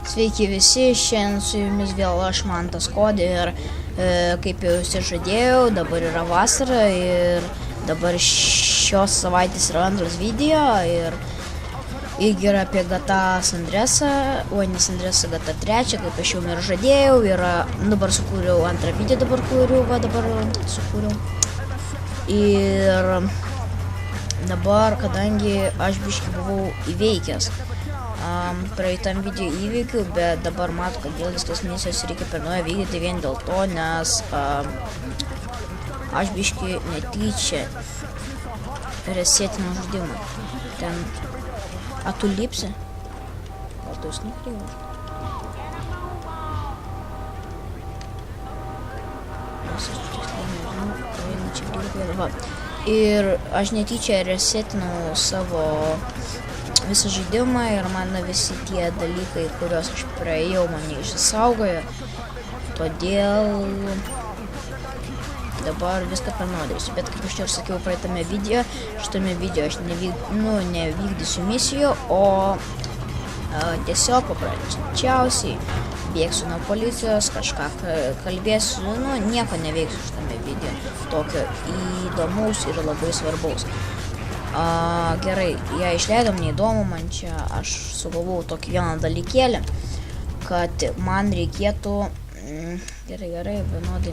Sveiki visi, šiandien su jumis vėl aš Mantas Kodė ir kaip jau užsižadėjau, dabar yra vasara ir dabar šios savaitės yra antras video ir irgi yra apie GTA San Andreasą, ne San Andreasą, GTA 3, kaip aš jau ir žadėjau, ir dabar sukūriau antrą video, dabar sukūriau. Ir dabar, kadangi aš biškį buvau įveikęs praeitam video įvykių, bet dabar matau, kad vėl viskas misijos reikia per naują vykdyti vien dėl to, nes aš biškį netyčia resetinau žaidimą. Ten, tu lipsi? Gal tu jis nukryvo? Ir aš netyčia resetinau savo visą žaidimą ir man visi tie dalykai, kuriuos aš praėjau, man neišsisaugojo. Todėl dabar viską panaudojusiu. Bet kaip aš jau sakiau praeitame video, šitame video aš nevykdysiu misijų, o tiesiog paprasčiausiai bėgsiu nuo policijos, kažką kalbėsiu, nieko neveiksiu šitame video. Tokio įdomaus ir labai svarbaus. Gerai, jei išleidom neįdomu, man čia aš sugalvojau tokį vieną dalykėlį, kad man reikėtų, gerai, vienodai,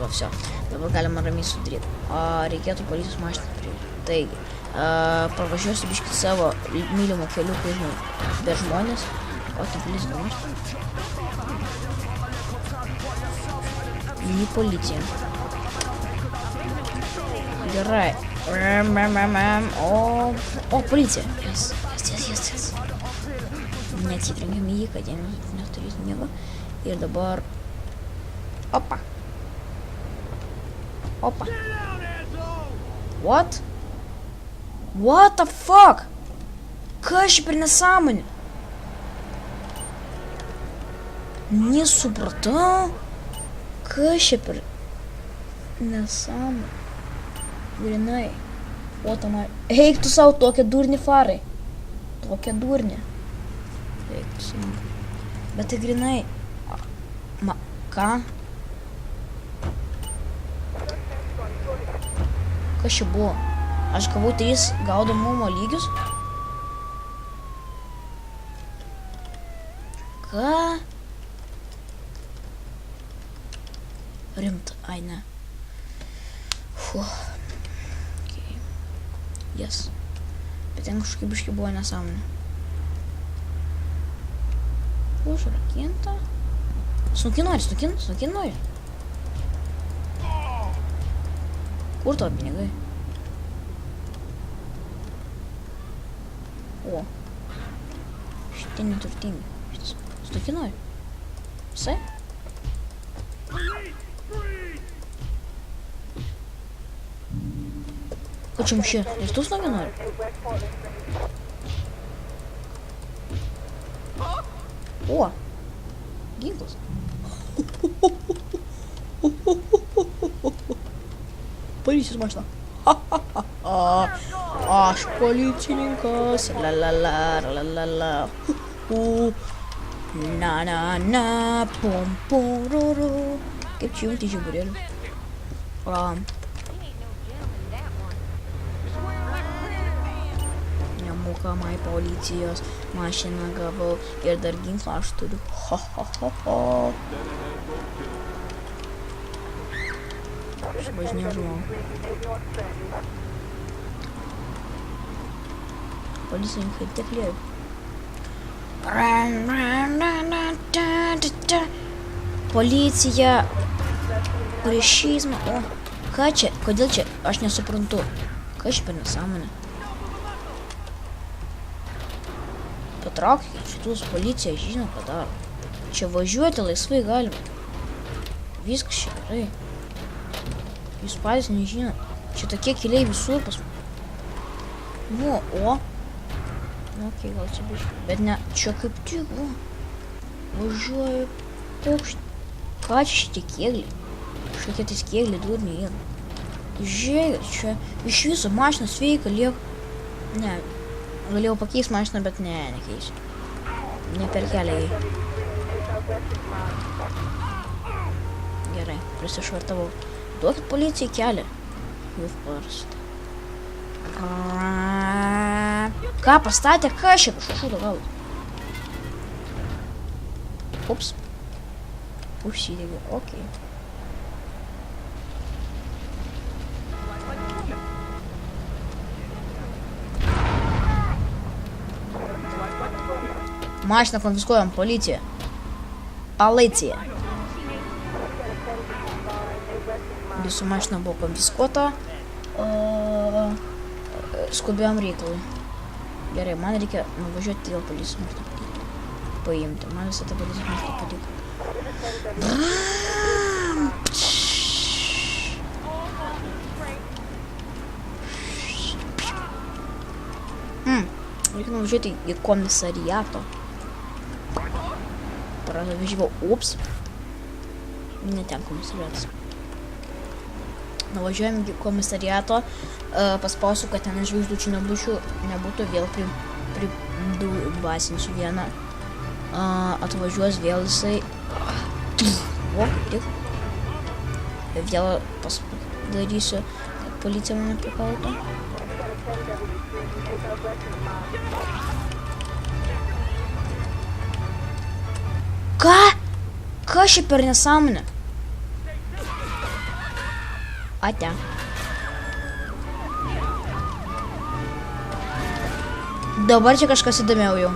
va, vsio, dabar galima ramiai sudaryti, reikėtų policijos mašiną priimti. Taigi, pravažiuosiu biškį savo mylimų kelių, kai žinau, be žmonės, o tai policijos mašiną. Į policiją. Gerai. O, policija. Yes. Neatsitrenkiam į jį, kad jie neturėtų nieko. Ir dabar... Opa. What the fuck? Kas čia per nesąmonė? Nesupratau. Kas čia per nesąmonė? Grinai. Eik tu savo tokią durnį farai. Tokią durnį. Eik tu savo. Bet tai grinai. Ką? Kas čia buvo? Aš gavau 3 gaudomumo lygius. Ką? Rimta, ai ne. Yes. Bet ten kažkaip biškį buvo nesąmonė. Užrakinta. Snukį nori. Kur tavo pinigai? O. Šitie neturtingi. Snukį nori. Visai? Ko čia mušė? Ir tu snukį nori? O. Ginklas. Policijos mašina. Aš policininkas. La. Na. Pum. Kaip čia jungti žiburėlių? Nemokamai policijos mašiną gavau ir dar ginklą aš turiu. Aš važinėjau žmogų. Policininkai tiek lėjau. Policija. Priešizmą. O, ką čia? Kodėl čia? Aš nesuprantu. Ką čia per nesąmonę? Patraukite šitus, policija žino, ką daro. Čia važiuoti laisvai galima. Viskas čia gerai. Jūs patys nežino. Čia tokie keliai visur pas mus. O. Okei, gal čia biškai. Bet ne, čia kaip tik, važiuoju paukštį. Ką čia šitie kėgliai? Kažkokie tais kėgliai durniai yra. Žiūrėkit, čia iš viso mašinos sveika lieka. Ne, Galėjau pakeisti mašiną, bet ne, nekeisiu. Ne per kelią jį. Gerai, prisišvartavau. Duokit policijai kelią. Jūs parsit. Ką pastatė? Ką šiaip šudo galbūt? Ups. Užsidegė, okei. Mašiną konfiskuojam, policija. Policija. Jūsų mašina buvo konfiskuota. Skubėjom reikalui. Gerai, man reikia nuvažiuoti dėl policijos mašiną paimti. Man visą tą policijos mašiną patiko. Reikia nuvažiuoti į komisariato. Pradą važiavau. Ups. Ne ten komisariatas. Nuvažiuojam į komisariato. Paspausiu, kad ten žvaigždučių nebūtų. Vėl pribasinsiu vieną. Atvažiuos vėl jisai. O, tik. Vėl darysiu, kad policija mane prikautų. Ką? Ką šiaip per nesąmonę? Ate. Dabar čia kažkas įdomiau jau.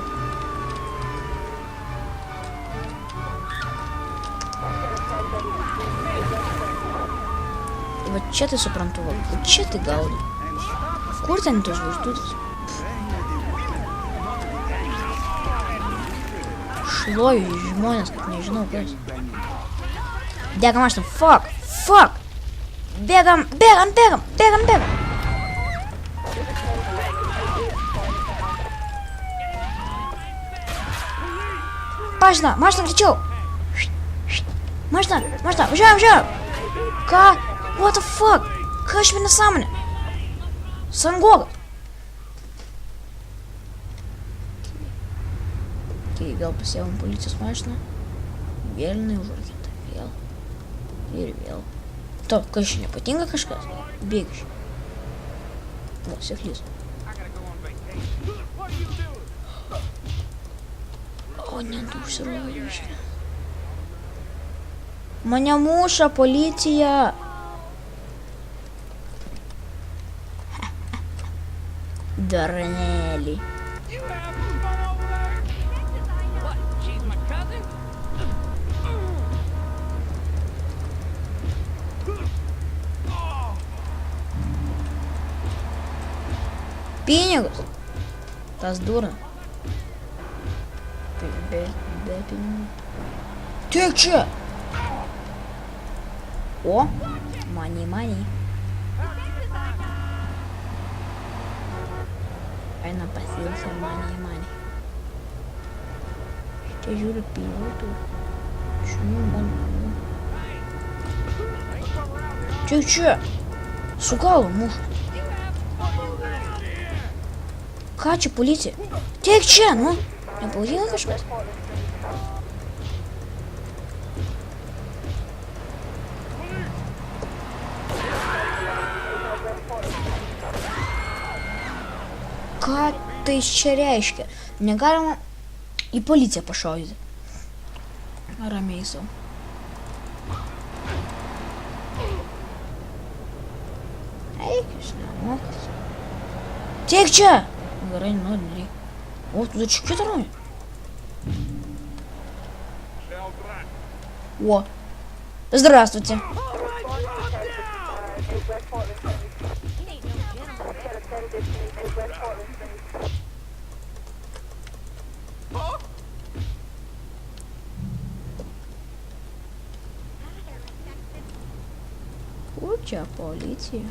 Va čia tai suprantu, va čia tai gaudau. Kur ten tos žvaigždutės? Šloju žmonės, kad nežinau kas. Degam mašiną, fuck, fuck. Bėgam. Mašina, greičiau. Mašina, važiuojam. Ką? What the fuck? Ką aš vieną nesąmonę? Sangoga. Tai vėl pasėjom policijos mašiną. Vėlinai užvarkėta. Vėl. Ir vėl. To, kas čia nepatinka kažkas? Bėgiš. O, seklys. O, ne, tu užsiroviš. Mane muša policija. Darnelį. Pinigus. Tas durna. Be pinigų. Tiek čia. O, money. Eina pasiimsiu money. Štai žiūriu pinigų turi. Šunių man. Tiek čia. Su galu muša. Ką čia policija? Tiek čia, nu. Nepalaikina kažkas? Ką tai čia reiškia? Negalima į policiją pašaudyti. Ramiai savo. Eik, aš nemokas. Tiek čia! Gerai, nereikia. O, tu čia kitą raują? О, здравствуйте. Куча полиции.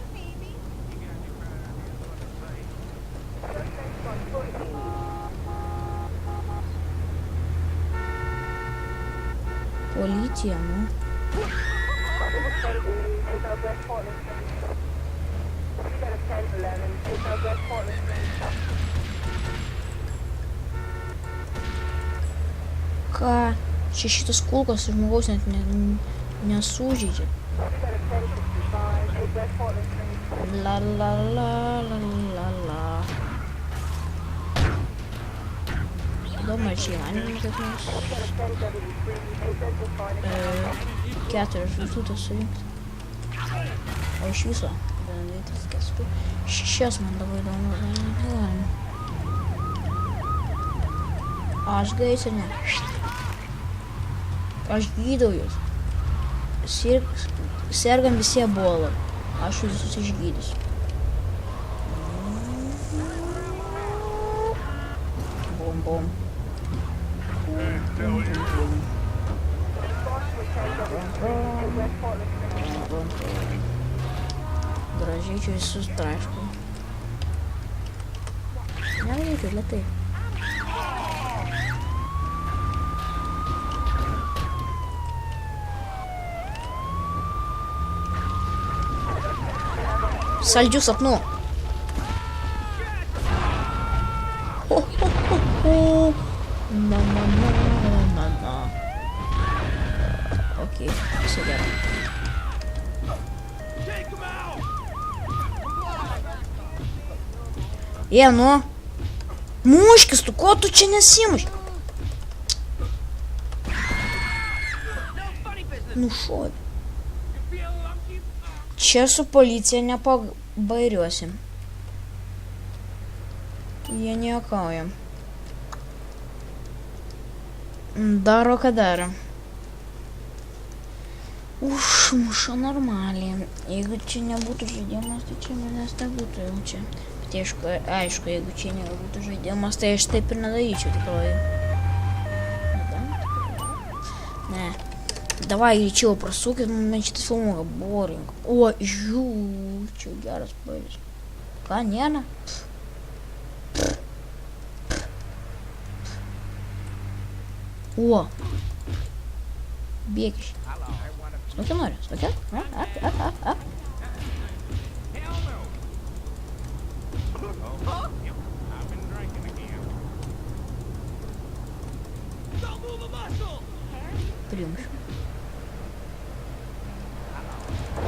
Полиция, ну. Ką? Čia šitas kulkas žmogaus net nesužeidžia. La la la la la la. Įdomu, ar čia įmanoma kaip nors 4 žvaigždutes surinkti. O iš viso 6 man labai įdomu. Aš gaisrinė. Aš gydau jūs. Sergam visi ebola. Aš jūs visus išgydysiu. Bum bum. Gražiai čia visus traišku. Nevaikit, lėtai. Saldžių sapnų. Na. Okei, viso gero. Nu. Muškis, tu ko tu čia nesimuš? Nu šodė. Čia su policija nepabairiuosim. Jie niekauja. Daro, ką daro. Užmuša normaliai. Jeigu čia nebūtų žaidimas, tai čia manęs nebūtų jau čia. Bet aišku, jeigu čia nebūtų žaidimas, tai aš taip ir nedaryčiau tikrai. Ne. Давай greičiau prasukit, man šitas filmuoja boring. O, čia geras pavyzdys. Ką, nėra? O. Bėgiš. Snukė nori, snukė? Ap. Primušiu.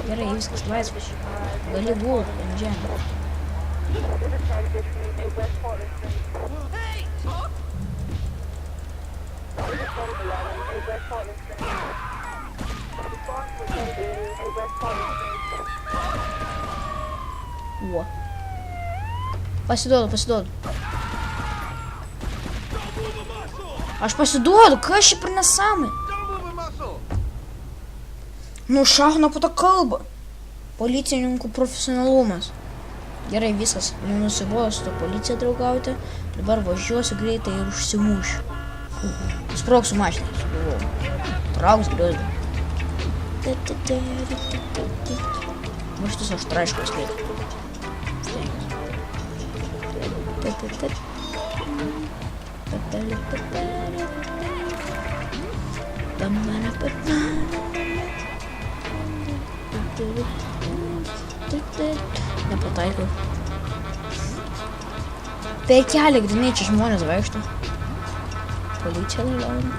Gerai, viskas laisvas. Gali gult ant žemės. O. Pasiduodu. Aš pasiduodu, kas čia per nesąmonė? Nu, šahno po to kalba. Policininkų profesionalumas. Gerai, viskas. Nenusibodo su to policija draugauti. Dabar važiuosiu greitai ir užsimušiu. Sprogsiu mašiną, sugalvojau. Trauks griozdą. Mašitus aš traišku skaitai. Nepataikau. Tai kelią grinai čia žmonės vaikšto. Policija dalyvauja.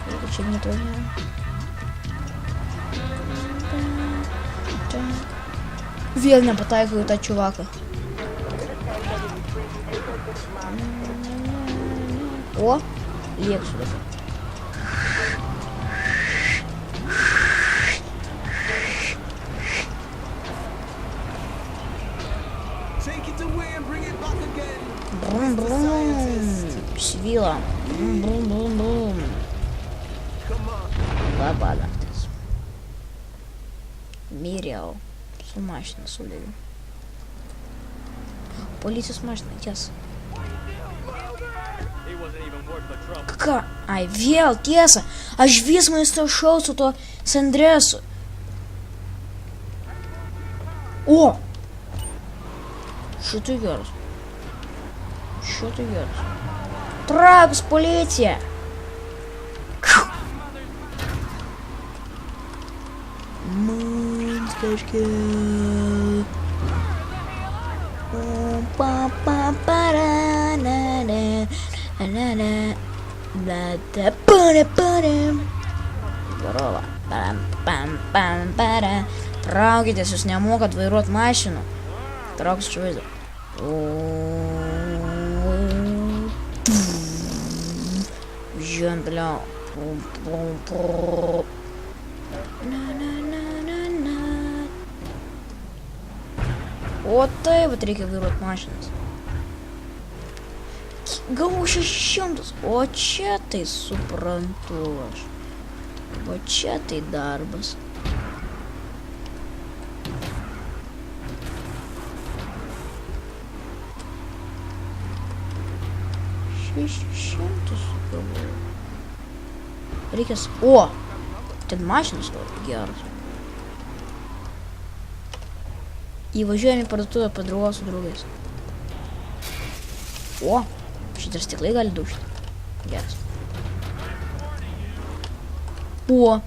Jeigu čia netvažiuoja. Vėl nepataikau į tą čiuvaką. O, lieksiu dabar. Svyla. Brum. Labai naktis. Miriau. Su mašina sudegiu. Policijos mašina, tiesa. Ką? Ai, vėl, tiesa. Aš vis maisto šau su to Sandresu. O! Šitai geras. Trauks, policija! Man kažkiek... Здорово. Traukitės, jūs nemokat vairuoti mašinų. Traukis čia vaizdą. Žiūrėjom, blia. O tai, vat reikia vairuoti mašinas. Gavau 600. O čia tai suprantu aš. O čia tai darbas. Šimtus gavau. Reikės... O! Ten mašinas geras. Įvažiuojame į parduotuvę padraugos su draugais. O! Šitą stiklai gali dušti. Geras. O!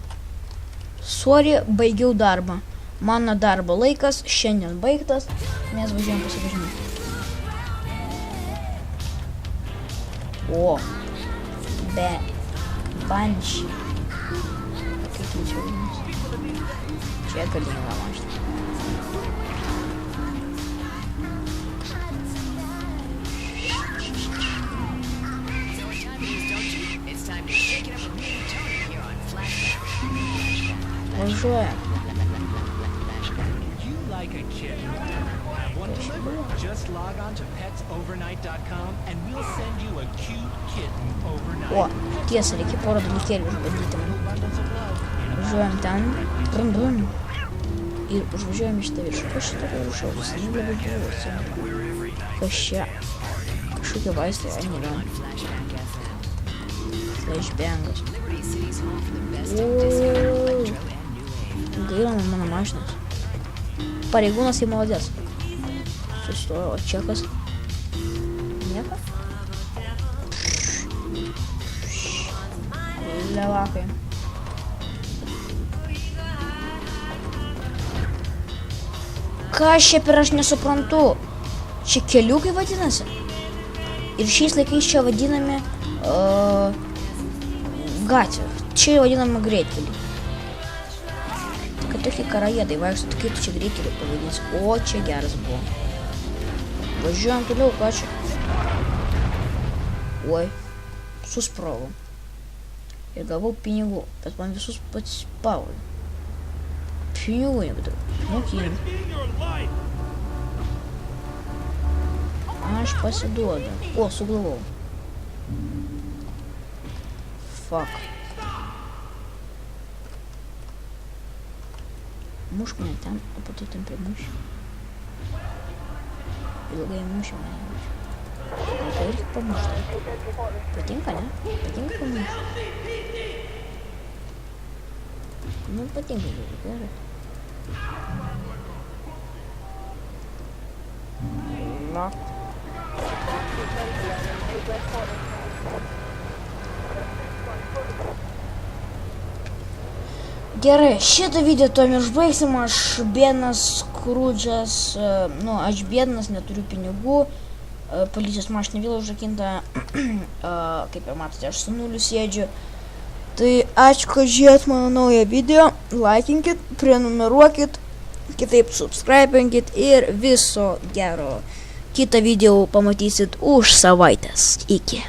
Sorry, baigiau darbą. Mano darbo laikas šiandien baigtas. Mes važiuojam pasivažinėti. O! Be... Banšį. Kaip jį čia vadinasi? Čia galinga mašina. Važiuojam. Just log on to petsovernight.com and we'll send you a cute kitten overnight. O, tiesa, reikia porą dalykėlių išbandyti man. Važiuojam ten. Brum, brum. Ir užvažiuojam į šitą viršų. Kas šitą viršų? Visai labai buvo. Kas čia? Kažkokie vaistai, ai nėra. Flashbangas. Gaila man mano mašinas. Pareigūnas tai молодец. Sustojo, o čia kas? Nieko? Levakai. Ką šiaip ir aš nesuprantu? Čia keliukai vadinasi? Ir šiais laikais čia vadinami gatvė. Čia vadinama greitkelį. Kad tokie karajėdai vaikšto, tai kaip tu čia greitkelį pavadinsi? O, čia geras buvo. Važiuojam toliau, ką čia? Oi, susprovom. Ir gavau pinigų, bet man visus pats pavai. Pinigų nebeturiu. Mokėjim. Aš pasiduodu. O, suglavau. Fuck. Mušk mane ten, o po to ten primuši. Ilgai mušė mane. Gal tai reikia pamušti? Patinka, ne? Patinka pamušti. Nu, patinka, gerai. Na. Gerai, šitą video tuom išbaigsim, aš biednas Skrudžas, aš biednas, neturiu pinigų, policijos mašina vėl užrakinta, kaip ir matote, aš su nuliu sėdžiu. Tai ačiū, kad žiūrėjot mano naują video, laikinkit, prenumeruokit, kitaip subscribinkit ir viso gero. Kitą video pamatysit už savaitės. Iki.